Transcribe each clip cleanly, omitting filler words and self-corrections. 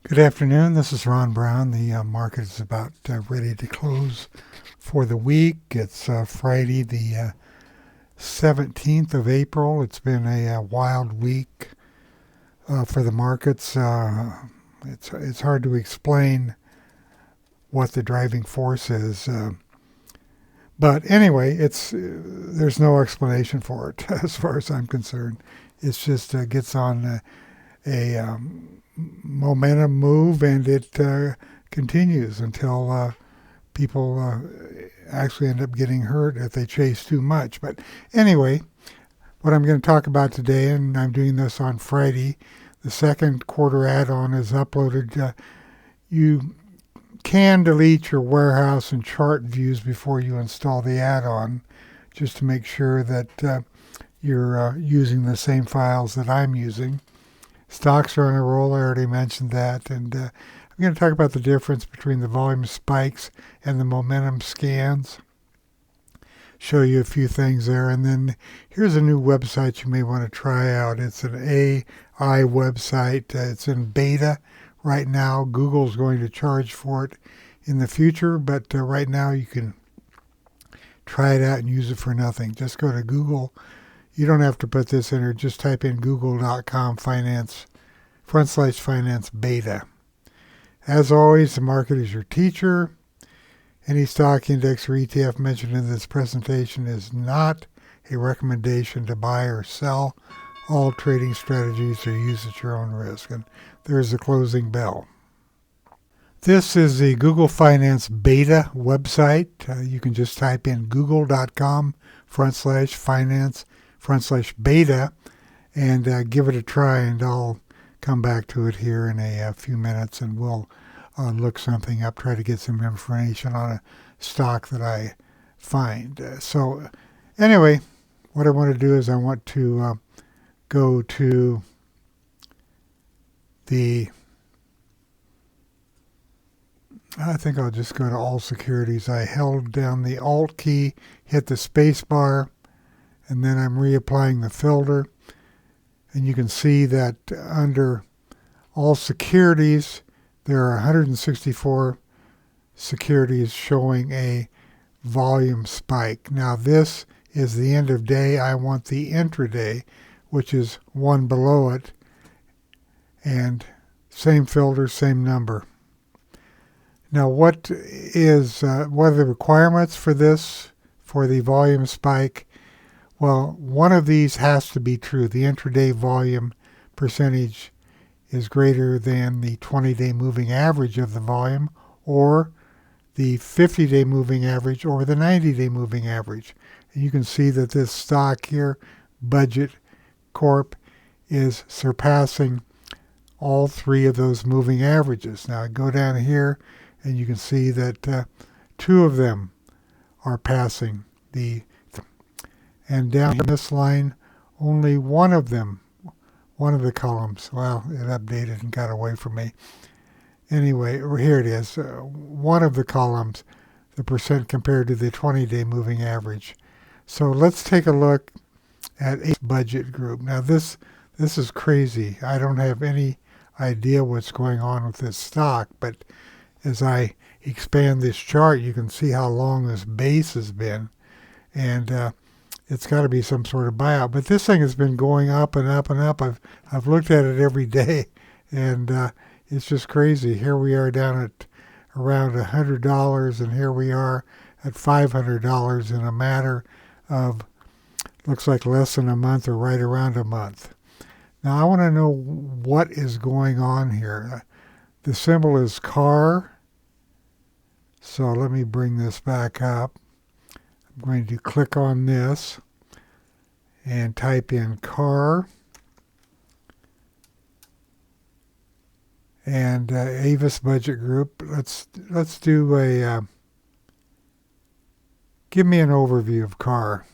Good afternoon. This is Ron Brown. The market is about ready to close for the week. It's Friday, the 17th of April. It's been a wild week for the markets. It's hard to explain what the driving force is. But anyway, there's no explanation for it as far as I'm concerned. It's just gets on a momentum move, and it continues until people actually end up getting hurt if they chase too much. But anyway, what I'm going to talk about today, and I'm doing this on Friday, the second quarter add-on is uploaded. You can delete your warehouse and chart views before you install the add-on, just to make sure that you're using the same files that I'm using. Stocks are on a roll. I already mentioned that. And I'm going to talk about the difference between the volume spikes and the momentum scans. Show you a few things there. And then here's a new website you may want to try out. It's an AI website. It's in beta right now. Google's going to charge for it in the future. But right now you can try it out and use it for nothing. Just go to Google. You don't have to put this in, or just type in google.com finance beta. As always, the market is your teacher. Any stock index or ETF mentioned in this presentation is not a recommendation to buy or sell. All trading strategies are used at your own risk. And there's the closing bell. This is the Google Finance Beta website. You can just type in google.com/finance/beta and give it a try, and I'll come back to it here in a few minutes, and we'll look something up, try to get some information on a stock that I find. So anyway, what I want to do is I want to go to I think I'll just go to all securities. I held down the Alt key, hit the space bar, and then I'm reapplying the filter. And you can see that under all securities, there are 164 securities showing a volume spike. Now this is the end of day. I want the intraday, which is one below it. And same filter, same number. Now what are the requirements for this, for the volume spike? Well, one of these has to be true. The intraday volume percentage is greater than the 20-day moving average of the volume, or the 50-day moving average, or the 90-day moving average. And you can see that this stock here, Budget Corp, is surpassing all three of those moving averages. Now I go down here, and you can see that two of them are passing and down this line, only one of the columns, well, it updated and got away from me. Anyway, here it is. One of the columns, the percent compared to the 20-day moving average. So let's take a look at a budget group. Now this is crazy. I don't have any idea what's going on with this stock, but as I expand this chart, you can see how long this base has been, and it's got to be some sort of buyout. But this thing has been going up and up and up. I've looked at it every day, and it's just crazy. Here we are down at around $100, and here we are at $500 in a matter of, looks like less than a month, or right around a month. Now I want to know what is going on here. The symbol is CAR. So let me bring this back up. I'm going to click on this and type in CAR. And Avis Budget Group. Let's do a give me an overview of CAR.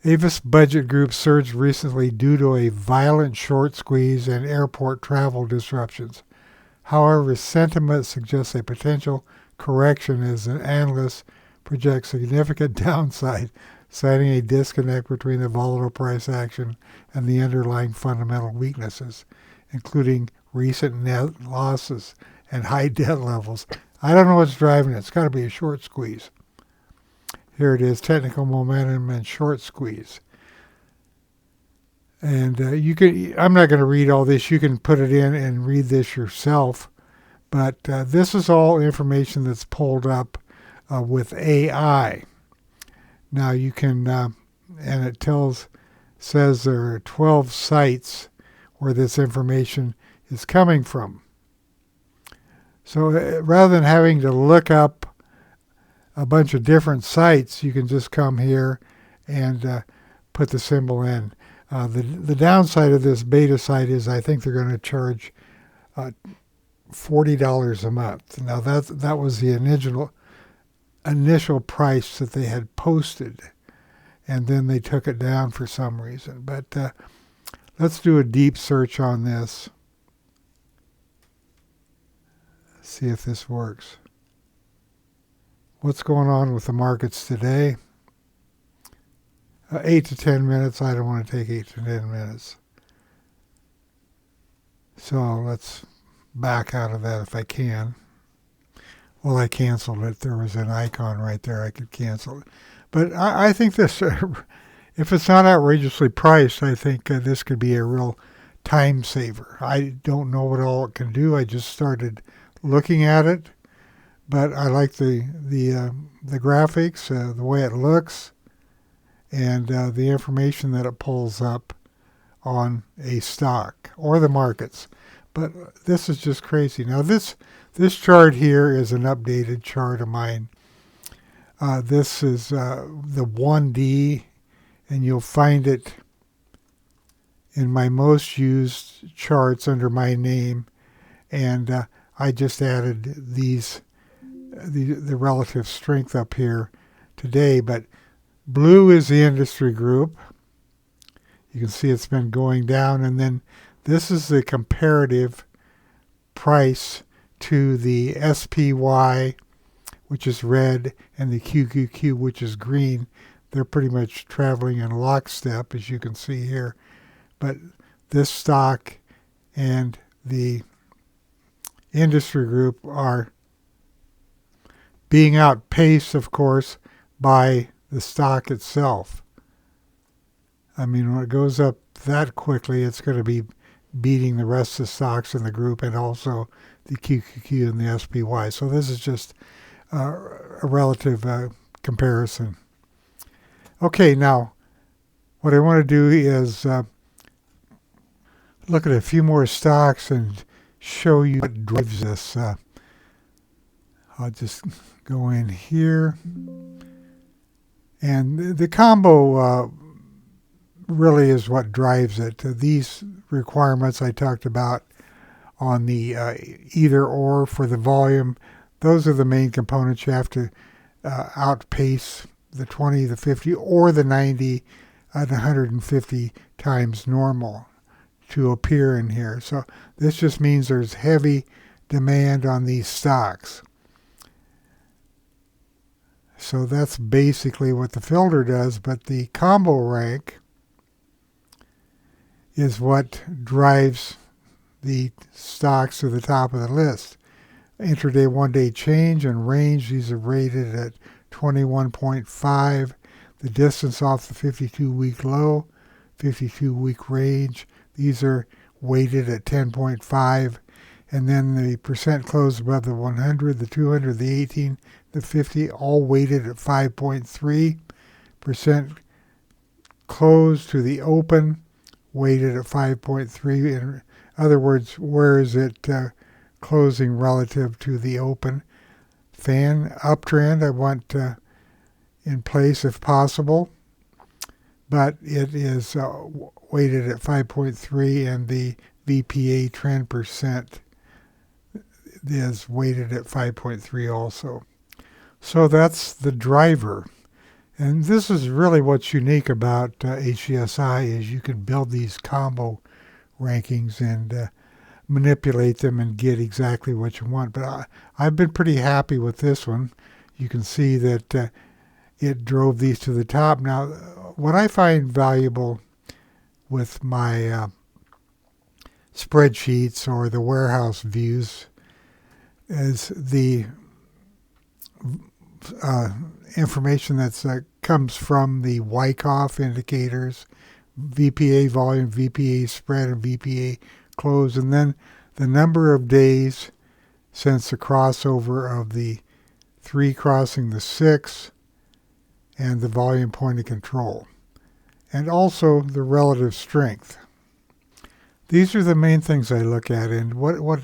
Avis Budget Group surged recently due to a violent short squeeze and airport travel disruptions. However, sentiment suggests a potential correction as an analyst projects significant downside, citing a disconnect between the volatile price action and the underlying fundamental weaknesses. including recent net losses and high debt levels. I don't know what's driving it. It's got to be a short squeeze. Here it is, technical momentum and short squeeze. And I'm not going to read all this. You can put it in and read this yourself. But this is all information that's pulled up with AI. Now you can, and it says there are 12 sites where this information is coming from. So rather than having to look up a bunch of different sites, you can just come here and put the symbol in. The downside of this beta site is I think they're going to charge $40 a month. Now that was the initial price that they had posted, and then they took it down for some reason. But let's do a deep search on this. See if this works. What's going on with the markets today? 8 to 10 minutes. I don't want to take 8 to 10 minutes. So let's back out of that if I can. Well, I canceled it. There was an icon right there. I could cancel it. But I think this, if it's not outrageously priced, I think this could be a real time saver. I don't know what all it can do. I just started looking at it. But I like the graphics, the way it looks, and the information that it pulls up on a stock or the markets. But this is just crazy. Now this chart here is an updated chart of mine. This is the 1D, and you'll find it in my most used charts under my name. And I just added the relative strength up here today. But blue is the industry group. You can see it's been going down, and then this is the comparative price to the SPY, which is red, and the QQQ, which is green. They're pretty much traveling in lockstep, as you can see here. But this stock and the industry group are being outpaced, of course, by the stock itself. I mean, when it goes up that quickly, it's going to be beating the rest of the stocks in the group and also the QQQ and the SPY. So this is just a relative comparison. Okay, now what I want to do is look at a few more stocks and show you what drives this. I'll just go in here. And the combo really is what drives it. These requirements I talked about on the either or for the volume, those are the main components. You have to outpace the 20, the 50, or the 90 at 150 times normal to appear in here. So this just means there's heavy demand on these stocks. So that's basically what the filter does, but the combo rank is what drives the stocks to the top of the list. Intraday, one-day change and range, these are rated at 21.5. The distance off the 52-week low, 52-week range, these are weighted at 10.5. And then the percent close above the 100, the 200, the 18, the 50, all weighted at 5.3. Percent close to the open, weighted at 5.3. In other words, where is it closing relative to the open? Fan uptrend, I want in place if possible, but it is weighted at 5.3, and the VPA trend percent is weighted at 5.3 also. So that's the driver. And this is really what's unique about HCSI is you can build these combo rankings and manipulate them and get exactly what you want. But I've been pretty happy with this one. You can see that it drove these to the top. Now, what I find valuable with my spreadsheets or the warehouse views is the uh, information that comes from the Wyckoff indicators, VPA volume, VPA spread, and VPA close, and then the number of days since the crossover of the 3 crossing the 6 and the volume point of control, and also the relative strength. These are the main things I look at, and what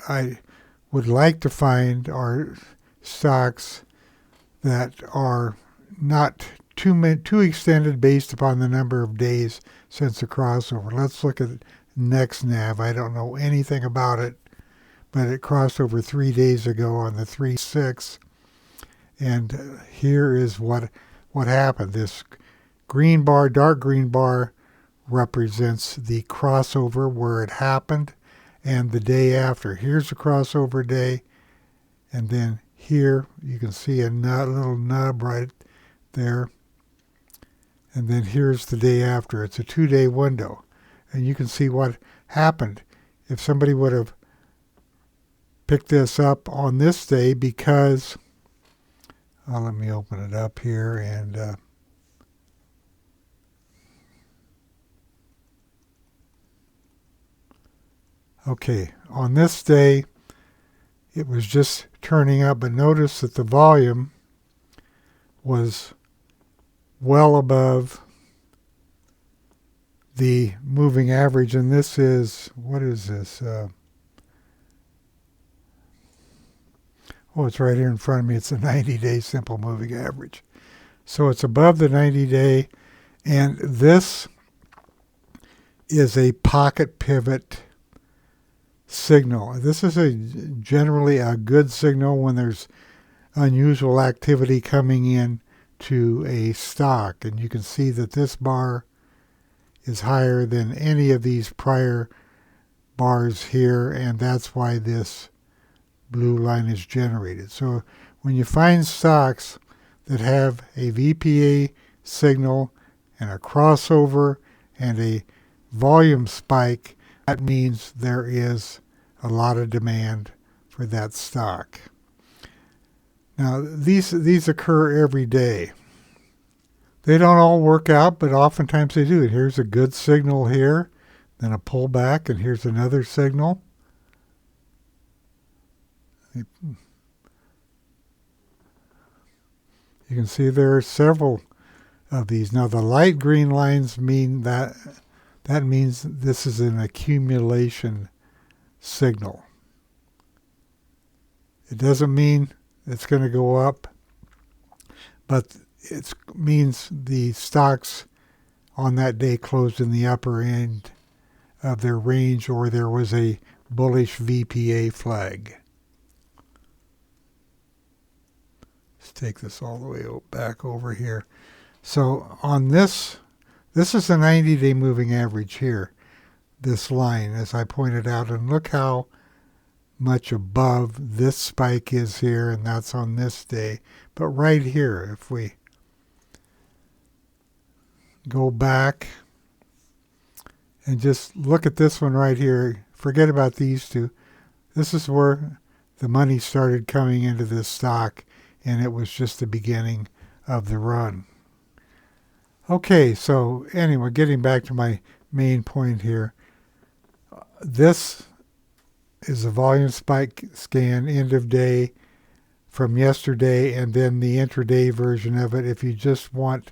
I would like to find are stocks that are not too extended based upon the number of days since the crossover. Let's look at NextNav. I don't know anything about it, but it crossed over 3 days ago on the 3/6, and here is what happened. This green bar, dark green bar, represents the crossover where it happened and the day after. Here's the crossover day, and then here you can see a little nub right there, and then here's the day after. It's a 2-day window, and you can see what happened if somebody would have picked this up on this day, because let me open it up here, and okay, on this day it was just turning up, but notice that the volume was well above the moving average, and this is, what is this? It's right here in front of me. It's a 90-day simple moving average. So it's above the 90-day, and this is a pocket pivot signal. This is generally a good signal when there's unusual activity coming in to a stock, and you can see that this bar is higher than any of these prior bars here, and that's why this blue line is generated. So when you find stocks that have a VPA signal and a crossover and a volume spike, that means there is a lot of demand for that stock. Now, these occur every day. They don't all work out, but oftentimes they do. Here's a good signal here, then a pullback, and here's another signal. You can see there are several of these. Now, the light green lines mean that means this is an accumulation signal. It doesn't mean it's going to go up, but it means the stocks on that day closed in the upper end of their range, or there was a bullish VPA flag. Let's take this all the way back over here. So on this is a 90-day moving average here, this line, as I pointed out, and look how much above this spike is here, and that's on this day. But right here, if we go back and just look at this one right here, forget about these two. This is where the money started coming into this stock, and it was just the beginning of the run. Okay, so anyway, getting back to my main point here, this is a volume spike scan end of day from yesterday, and then the intraday version of it. If you just want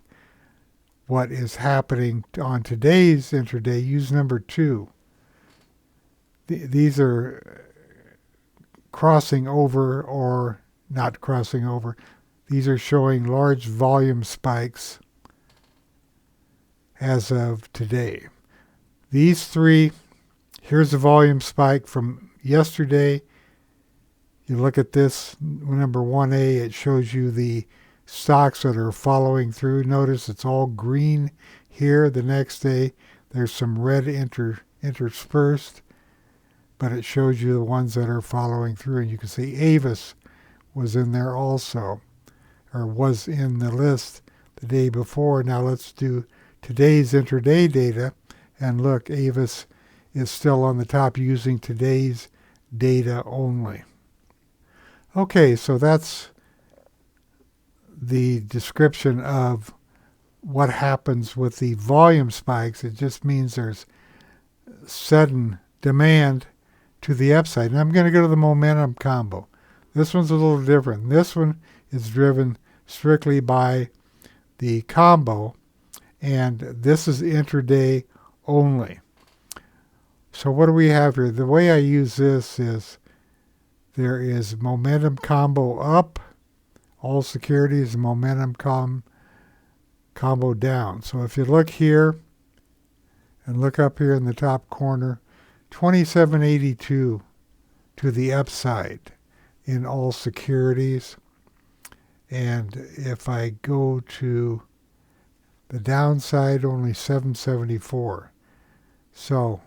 what is happening on today's intraday, use number 2. These are crossing over or not crossing over. These are showing large volume spikes as of today. These 3, here's the volume spike from yesterday. You look at this, number 1A, it shows you the stocks that are following through. Notice it's all green here. The next day, there's some red interspersed, but it shows you the ones that are following through. And you can see Avis was in there also, or was in the list the day before. Now let's do today's intraday data, and look, Avis is still on the top using today's data only. Okay, so that's the description of what happens with the volume spikes. It just means there's sudden demand to the upside. And I'm going to go to the momentum combo. This one's a little different. This one is driven strictly by the combo, and this is intraday only. So what do we have here? The way I use this is there is momentum combo up, all securities, momentum combo down. So if you look here and look up here in the top corner, 2782 to the upside in all securities. And if I go to the downside, only 774. So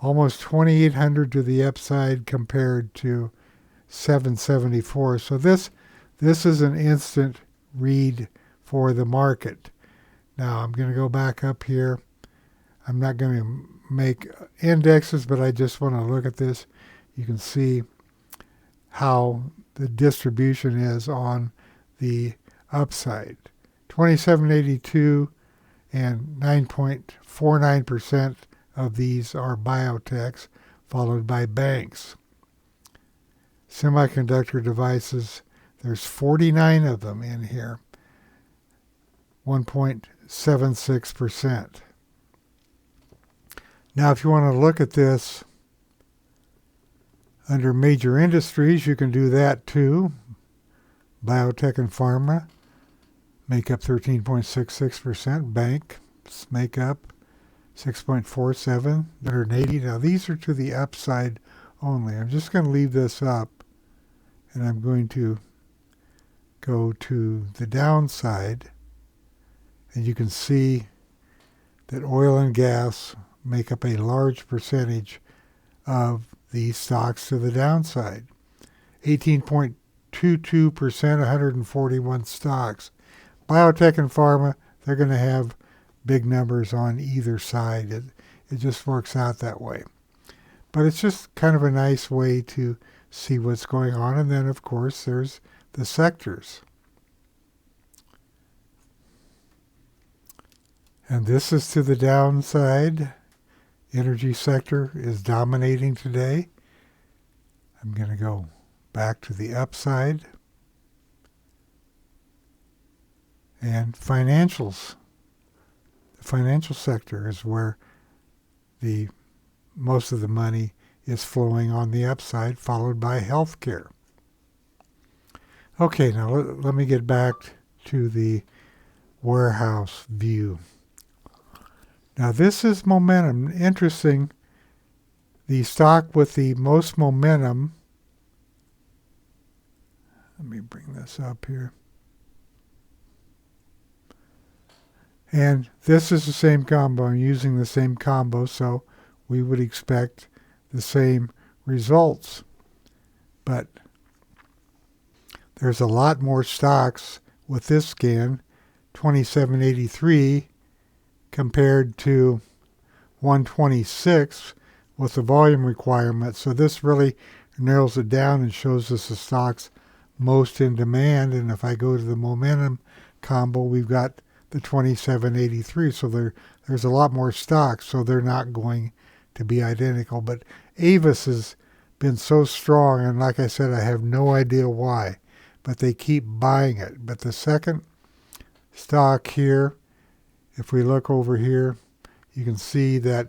almost 2,800 to the upside compared to 774. So this is an instant read for the market. Now I'm going to go back up here. I'm not going to make indexes, but I just want to look at this. You can see how the distribution is on the upside. 2782 and 9.49% of these are biotechs, followed by banks. Semiconductor devices, there's 49 of them in here, 1.76%. Now, if you want to look at this under major industries, you can do that too. Biotech and pharma make up 13.66%. Banks make up 6.47, 180. Now, these are to the upside only. I'm just going to leave this up, and I'm going to go to the downside, and you can see that oil and gas make up a large percentage of the stocks to the downside. 18.22%, 141 stocks. Biotech and pharma, they're going to have big numbers on either side. It just works out that way. But it's just kind of a nice way to see what's going on. And then, of course, there's the sectors. And this is to the downside. Energy sector is dominating today. I'm going to go back to the upside. And financials. The financial sector is where the most of the money is flowing on the upside, followed by healthcare. Okay, now let me get back to the warehouse view. Now this is momentum. Interesting. The stock with the most momentum, let me bring this up here. And this is the same combo. I'm using the same combo, so we would expect the same results. But there's a lot more stocks with this scan, 2783 compared to 126 with the volume requirement. So this really narrows it down and shows us the stocks most in demand. And if I go to the momentum combo, we've got the 2783. So there's a lot more stocks, so they're not going to be identical. But Avis has been so strong, and like I said, I have no idea why, but they keep buying it. But the second stock here, if we look over here, you can see that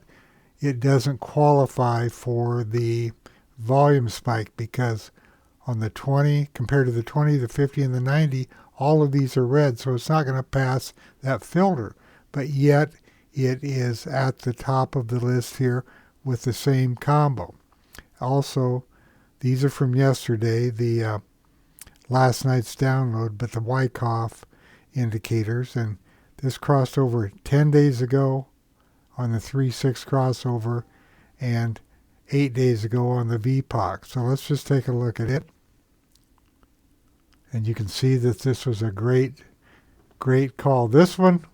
it doesn't qualify for the volume spike because on the 20, compared to the 20, the 50, and the 90, all of these are red, so it's not going to pass that filter. But yet, it is at the top of the list here with the same combo. Also, these are from yesterday, the last night's download, but the Wyckoff indicators, and this crossed over 10 days ago on the 3-6 crossover and 8 days ago on the VPOC. So let's just take a look at it. And you can see that this was a great call. This one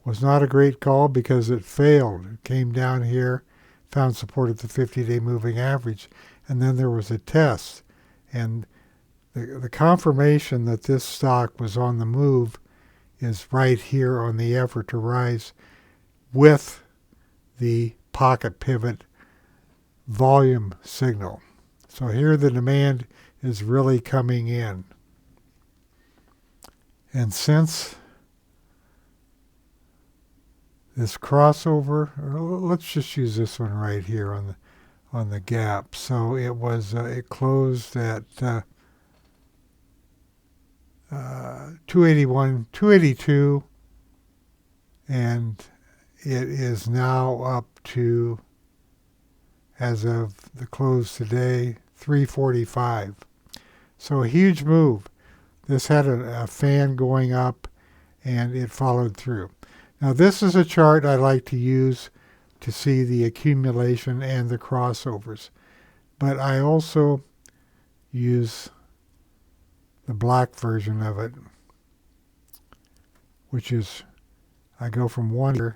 Was not a great call because it failed. It came down here, found support at the 50-day moving average, and then there was a test. And the confirmation that this stock was on the move is right here on the effort to rise with the pocket pivot volume signal. So here the demand is really coming in. And since this crossover, let's just use this one right here on the gap. So it was it closed at 281, 282, and it is now up to, as of the close today, 345. So a huge move. This had a fan going up, and it followed through. Now this is a chart I like to use to see the accumulation and the crossovers. But I also use the black version of it, which is, I go from 1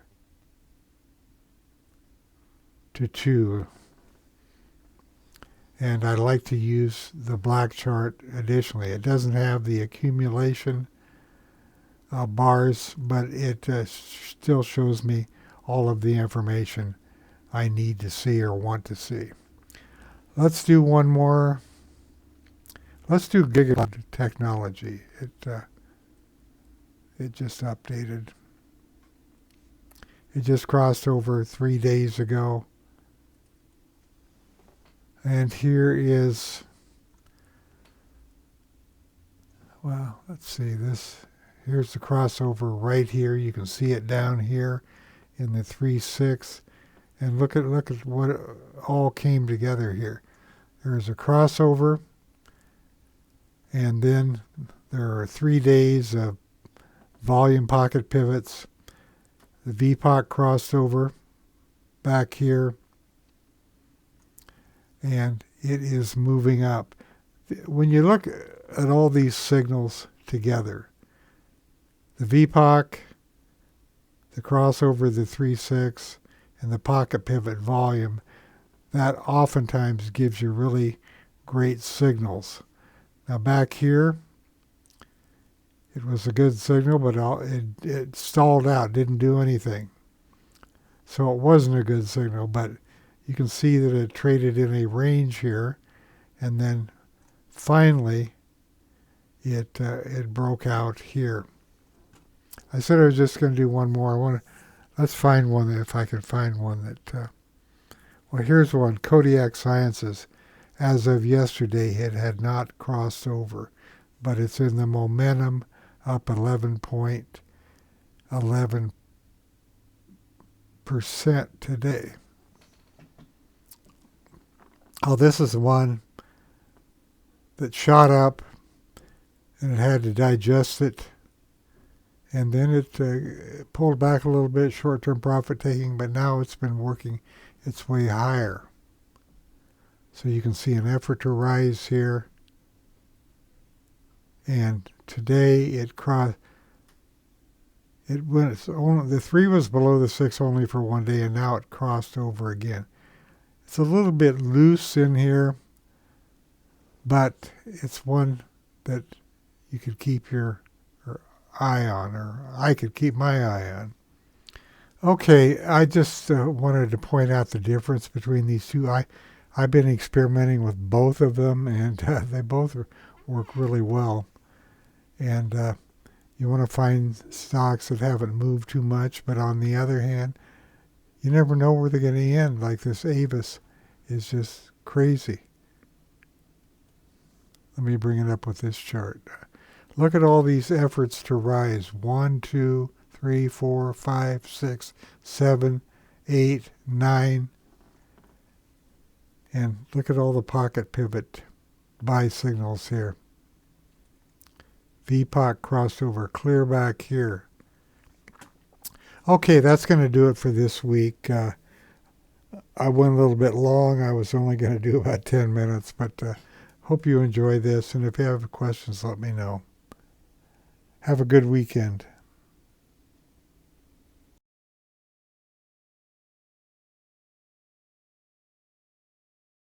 to 2. And I like to use the black chart additionally. It doesn't have the accumulation bars, but it still shows me all of the information I need to see or want to see. Let's do one more. Let's do Gigabyte Technology. It just updated. It just crossed over 3 days ago. And here is, well, let's see this. Here's the crossover right here. You can see it down here in the 3.6. And look at what all came together here. There's a crossover, and then there are 3 days of volume pocket pivots. The VPOC crossed over back here, and it is moving up. When you look at all these signals together, the VPOC, the crossover, the 3.6, and the pocket pivot volume, that oftentimes gives you really great signals. Now back here, it was a good signal, but it stalled out, didn't do anything. So it wasn't a good signal, but you can see that it traded in a range here, and then finally it broke out here. I said I was just going to do one more. Let's find one, if I can find one that. Well, here's one. Kodiak Sciences, as of yesterday, it had not crossed over, but it's in the momentum, up 11.11% today. Oh, this is one that shot up, and it had to digest it, and then it pulled back a little bit, short-term profit taking, but now it's been working its way higher. So you can see an effort to rise here, and today it crossed. It went only, the 3 was below the 6 only for 1 day, and now it crossed over again. It's a little bit loose in here, but it's one that you could keep your eye on, or I could keep my eye on. Okay, I just wanted to point out the difference between these two. I've been experimenting with both of them, and they both work really well. And you want to find stocks that haven't moved too much, but on the other hand, you never know where they're going to end. Like this Avis is just crazy. Let me bring it up with this chart. Look at all these efforts to rise. 1, 2, 3, 4, 5, 6, 7, 8, 9. And look at all the pocket pivot buy signals here. VPOC crossed over clear back here. Okay, that's going to do it for this week. I went a little bit long. I was only going to do about 10 minutes, but hope you enjoy this. And if you have questions, let me know. Have a good weekend.